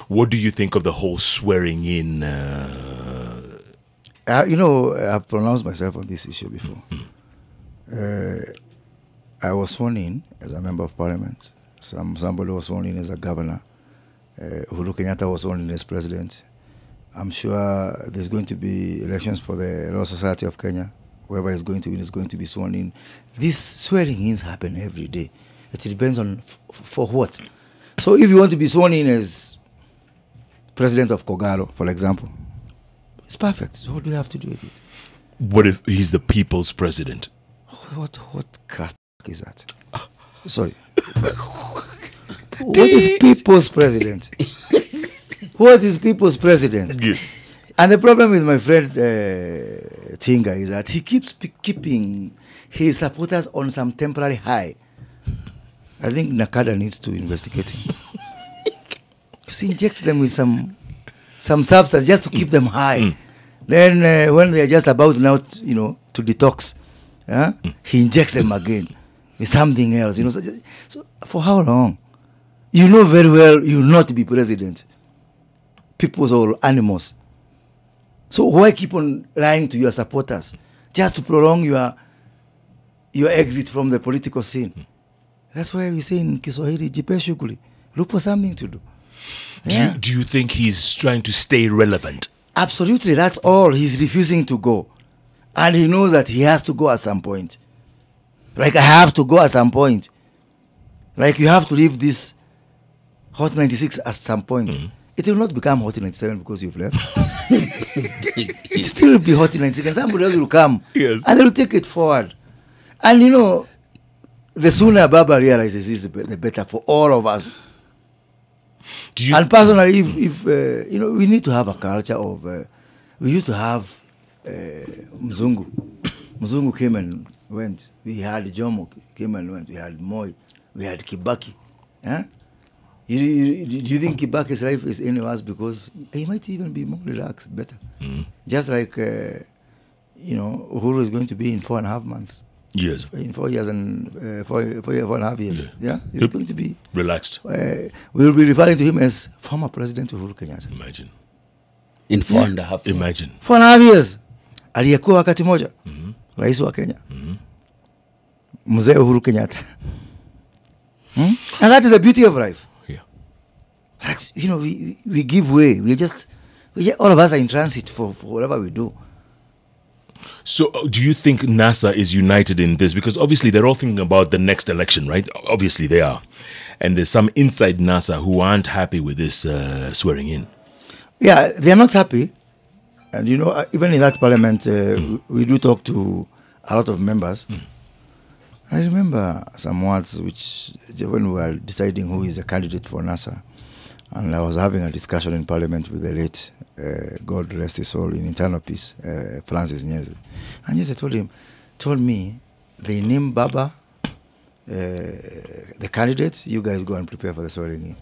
What do you think of the whole swearing in? I've pronounced myself on this issue before. I was sworn in as a member of parliament. Somebody was sworn in as a governor. Uhuru Kenyatta was sworn in as president. I'm sure there's going to be elections for the Royal Society of Kenya. Whoever is going to win is going to be sworn in. These swearing-ins happen every day. It depends on for what. So if you want to be sworn in as president of Kogalo, for example, it's perfect. So what do you have to do with it? What if he's the people's president? What crust is that? Sorry. What is people's president? What is people's president? Yes. And the problem with my friend Tinga is that he keeps keeping his supporters on some temporary high. I think Nakada needs to investigate him. Just inject them with some substance just to keep them high. Then when they are just about now, to detox, he injects them again with something else. So for how long? You know very well you will not be president. People's all animals. So why keep on lying to your supporters just to prolong your exit from the political scene? That's why we say in Kiswahili, jipe shughuli. Look for something to do. Do you think he's trying to stay relevant? Absolutely, that's all. He's refusing to go. And he knows that he has to go at some point. Like, I have to go at some point. Like, you have to leave this Hot 96 at some point. It will not become Hot 97 because you've left. It still will be Hot 96 and somebody else will come. Yes. And they will take it forward. And the sooner Baba realizes this, the better for all of us. And personally, if we need to have a culture of, we used to have Mzungu. Mzungu came and went. We had Jomo came and went. We had Moi. We had Kibaki. Huh? Do you think Kibaki's life is any worse because he might even be more relaxed, better? Just like, Uhuru is going to be in 4.5 months. Yes. In 4 years and 4.5 years. Yeah. He's going to be relaxed. We will be referring to him as former President Uhuru Kenyatta. Imagine. In 4.5 years. Imagine. 4.5 years. Aliyekuwa wakati moja. Rais wa Kenya. Mzee Uhuru Kenyatta. And that is the beauty of life. Yeah. That, we give way. All of us are in transit for whatever we do. So do you think NASA is united in this? Because obviously they're all thinking about the next election, right? Obviously they are. And there's some inside NASA who aren't happy with this swearing in. Yeah, they're not happy. And even in that parliament, we do talk to a lot of members. I remember some words when we were deciding who is a candidate for NASA. And I was having a discussion in parliament with the late, God rest his soul, in internal peace, Francis Nyeze. And Nyeze told me, they named Baba, the candidate, you guys go and prepare for the swearing in.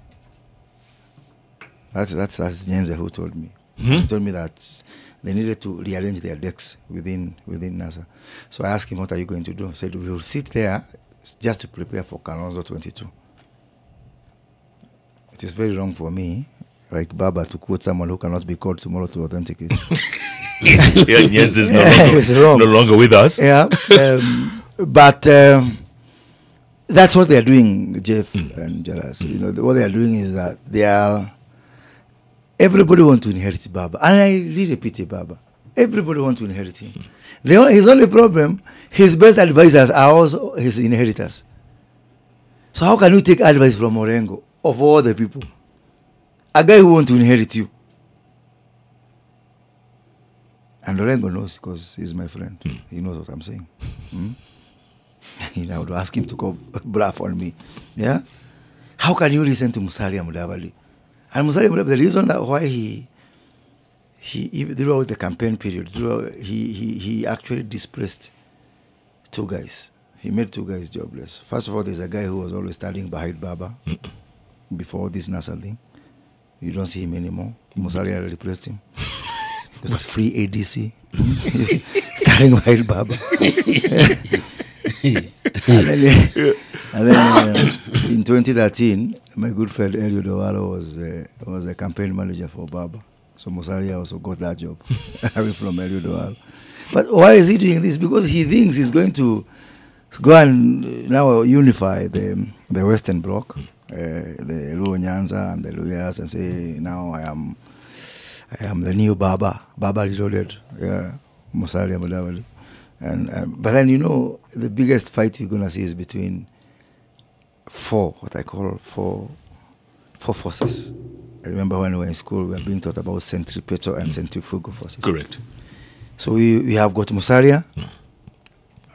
That's Nyeze who told me. He told me that they needed to rearrange their decks within NASA. So I asked him, what are you going to do? He said, we will sit there just to prepare for Kalonzo 22. It is very wrong for me, like Baba, to quote someone who cannot be called tomorrow to authenticate. Yes, is no longer with us. Yeah, but that's what they are doing, Jeff and Jaras. What they are doing is that everybody wants to inherit Baba, and I really pity Baba. Everybody wants to inherit him. His only problem, his best advisors are also his inheritors. So how can you take advice from Orengo? Of all the people, a guy who wants to inherit you. And Orengo knows because he's my friend. He knows what I'm saying. I would ask him to go bluff on me. Yeah? How can you listen to Musalia Mudavadi? And Musalia Mudavadi, the reason that why he throughout the campaign period, he actually displaced 2 guys. He made 2 guys jobless. First of all, there's a guy who was always standing behind Baba. Before this NASA thing. You don't see him anymore. Musalia replaced him. There's a free ADC. Starting behind Baba. and then in 2013, my good friend Eliud Owalo was a campaign manager for Baba. So Musalia also got that job from Eliud Owalo. But why is he doing this? Because he thinks he's going to go and now unify the Western Bloc, the Luo Nyanza and the Luyas, and say, now I am the new Baba reloaded, Musalia Mudavadi. But then, the biggest fight you're going to see is between four forces. I remember when we were in school, we were being taught about centripetal and centrifugal forces. Correct. So we have got Musalia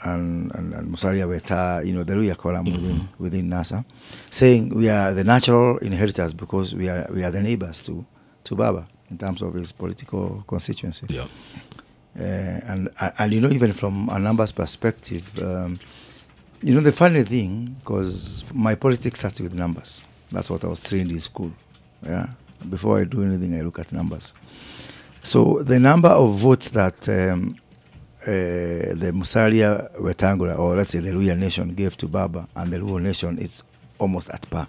and Musalia Weta, the Luya column within NASA, saying we are the natural inheritors because we are the neighbors to Baba in terms of his political constituency. Yeah. And even from a numbers perspective, the funny thing, because my politics starts with numbers. That's what I was trained in school. Yeah. Before I do anything, I look at numbers. So the number of votes that the Musalia Wetangula, or let's say the Luya nation, gave to Baba and the Luo nation is almost at par.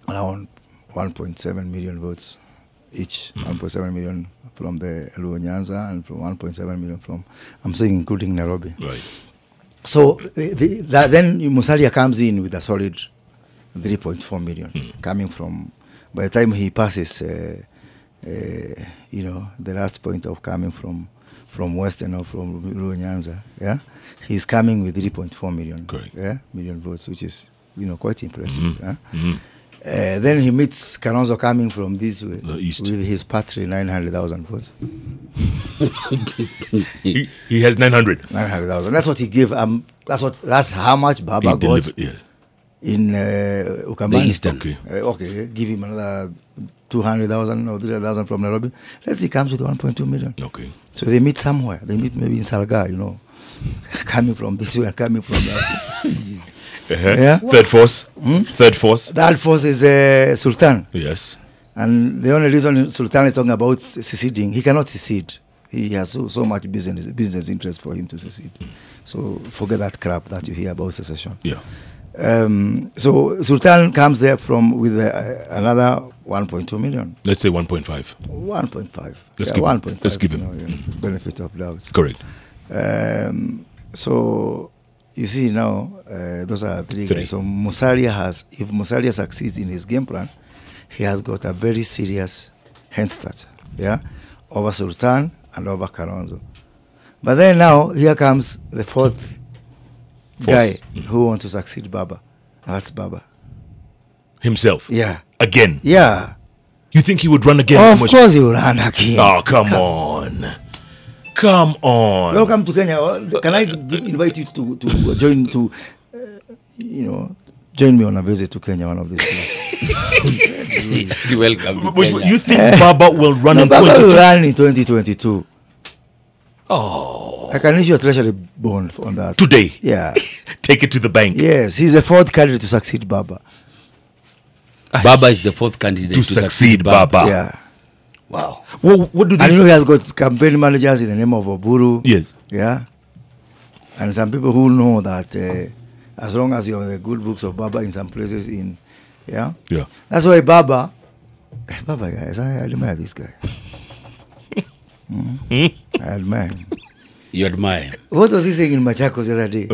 Around 1.7 million votes each. 1.7 million from the Luo Nyanza and from 1.7 million from, I'm saying including Nairobi. Right. So then Musalia comes in with a solid 3.4 million coming from, by the time he passes, the last point of coming from Western or from Luo Nyanza, he's coming with 3.4 million, million votes, which is, quite impressive. Then he meets Kalonzo coming from this way, the east, with his patri 900,000 votes. he has 900,000. That's what he gave. That's how much Baba got in Ukambani. The Eastern. Okay, give him another 200,000 or 300,000 from Nairobi. Let's see, he comes with 1.2 million. Okay. So they meet somewhere. They meet maybe in Salga, coming from this way and coming from that. Yeah? Third force. Third force. That force is Sultan. Yes. And the only reason Sultan is talking about seceding, he cannot secede. He has so much business interest for him to secede. So forget that crap that you hear about secession. Yeah. So Sultan comes there with another 1.2 million. Let's say 1.5. 1.5. Let's give him. Benefit of doubt. Correct. So you see now, those are three guys. So if Musalia succeeds in his game plan, he has got a very serious hand start, over Sultan and over Kalonzo. But then now, here comes the fourth guy who wants to succeed Baba. And that's Baba. Himself? Yeah. Again? Yeah. You think he would run again? Of course he will run again. Oh, come on. Come on. Welcome to Kenya. Can I invite you to join join me on a visit to Kenya one of these days? You're welcome to Kenya. You think Baba will run in 2022? Baba will run in 2022. Oh. I can issue a treasury bond on that. Today? Yeah. Take it to the bank. Yes, he's the fourth candidate to succeed Baba. Baba is the fourth candidate to succeed Baba. Yeah. Wow. Well, what do they? And he has got campaign managers in the name of Oburu. Yes. Yeah. And some people who know that as long as you have the good books of Baba in some places yeah. That's why Baba, guys, I admire this guy. I admire him. You admire. What was he saying in Machakos the other day?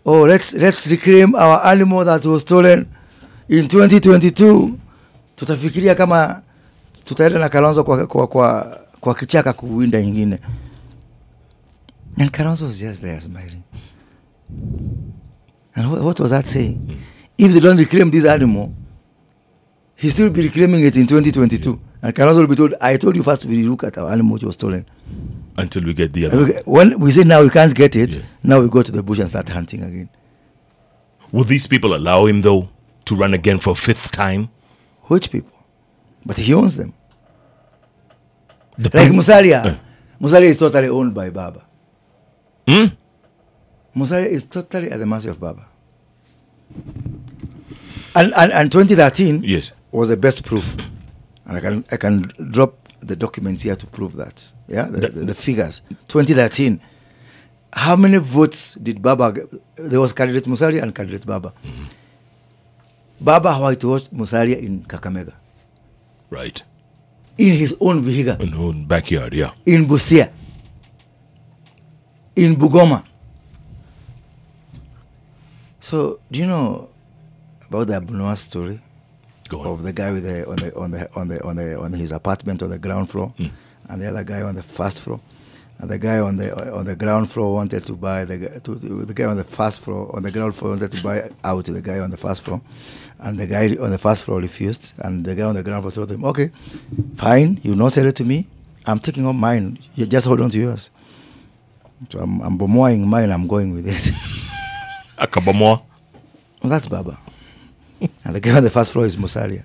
Oh, let's reclaim our animal that was stolen in 2022. Tutafikiria kama tutaenda na Kalonzo kwa kichaka kuwinda nyingine. And Kalonzo was just there smiling. And what was that saying? If they don't reclaim this animal, he still be reclaiming it in 2022. And Kalonzo will be told, I told you first we look at our animal which was stolen. Until we get the other. When we say now we can't get it, now we go to the bush and start hunting again. Will these people allow him, though, to run again for a fifth time? Which people? But he owns them. Like Musalia. Musalia is totally owned by Baba. Musalia is totally at the mercy of Baba. And 2013 was the best proof. And I can drop the documents here to prove that. Yeah, the figures. 2013. How many votes did Baba get? There was candidate Musalia and candidate Baba. Baba whitewashed Musalia in Kakamega. Right. In his own vehicle. In her own backyard, yeah. In Busia. In Bugoma. So, do you know about the Abunoa story? Go on. Of the guy with on his apartment on the ground floor, and the other guy on the first floor, and the guy on the ground floor wanted to buy the guy on the first floor on the ground floor wanted to buy out the guy on the first floor, and the guy on the first floor refused, and the guy on the ground floor told him, "Okay, fine, you not sell it to me. I'm taking up mine. You just hold on to yours." So I'm bomoing mine. I'm going with it. Akabamoa. Well, that's Baba. And the guy on the first floor is Musalia.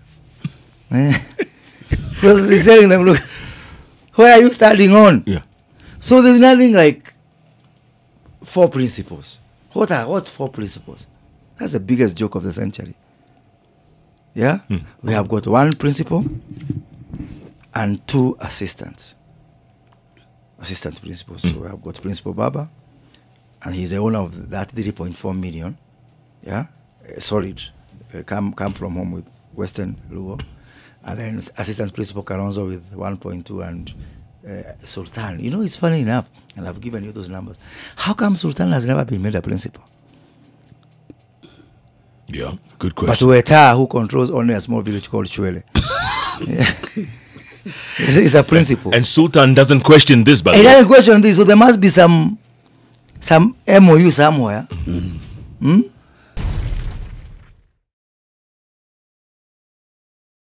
Because he's telling them, look, where are you starting on? Yeah. So there's nothing like 4 principles. What 4 principles? That's the biggest joke of the century. Yeah? We have got 1 principal and 2 assistants. Assistant principals. So we have got Principal Baba, and he's the owner of that 3.4 million. Yeah? Solid. Come from home with Western Lugo, and then Assistant Principal Kalonzo with 1.2 and Sultan. You know, it's funny enough, and I've given you those numbers. How come Sultan has never been made a principal? Yeah, good But question. Weta, who controls only a small village called Chwele, is a principal. And Sultan doesn't question this, but He doesn't question this, so there must be some MOU somewhere.